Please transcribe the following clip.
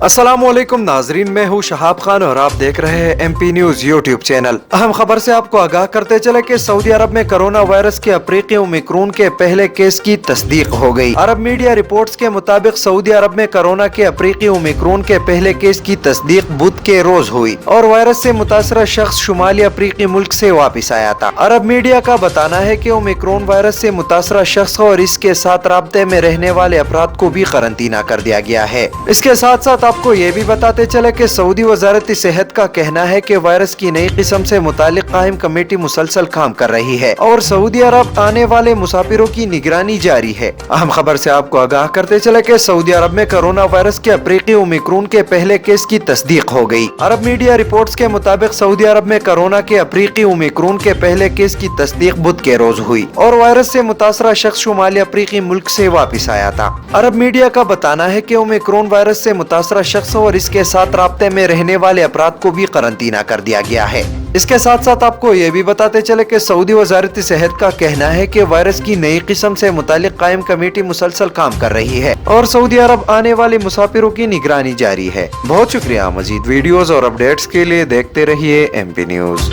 अस्सलामुअलैकुम नाजरीन, मैं हूँ शहाब खान और आप देख रहे हैं MP न्यूज यूट्यूब चैनल। अहम खबर से आपको आगाह करते चले कि सऊदी अरब में कोरोना वायरस के अफ्रीकी ओमिक्रॉन के पहले केस की तस्दीक हो गई। अरब मीडिया रिपोर्ट्स के मुताबिक सऊदी अरब में कोरोना के अफ्रीकी ओमिक्रॉन के पहले केस की तस्दीक बुध के रोज हुई और वायरस से मुतासरा शख्स शुमाली अफ्रीकी मुल्क से वापिस आया था। अरब मीडिया का बताना है कि ओमिक्रॉन वायरस से मुतासरा शख्स और इसके साथ राब्ते में रहने वाले अफराद को भी करंतना कर दिया गया है। इसके साथ साथ आपको ये भी बताते चले कि सऊदी वजारत सेहत का कहना है कि वायरस की नई किस्म से मुतालिक कायम कमेटी मुसलसल काम कर रही है और सऊदी अरब आने वाले मुसाफिरों की निगरानी जारी है। अहम खबर से आपको आगाह करते चले कि सऊदी अरब में कोरोना वायरस के अफ्रीकी ओमिक्रॉन के पहले केस की तस्दीक हो गई। अरब मीडिया रिपोर्ट्स के मुताबिक सऊदी अरब में कोरोना के अफ्रीकी ओमिक्रॉन के पहले केस की तस्दीक बुध के रोज हुई और वायरस से मुतासरा शख्स शुमाली अफ्रीकी मुल्क से वापिस आया था। अरब मीडिया का बताना है कि ओमिक्रॉन वायरस से मुतासरा शख्स और इसके साथ राब्ते में रहने वाले अफराद को भी करंतना कर दिया गया है। इसके साथ साथ आपको ये भी बताते चले कि सऊदी वजारत सेहत का कहना है कि वायरस की नई किस्म से मुतालिक कायम कमेटी मुसलसल काम कर रही है और सऊदी अरब आने वाले मुसाफिरों की निगरानी जारी है। बहुत शुक्रिया। मजीद वीडियोस और अपडेट्स के लिए देखते रहिए MP न्यूज।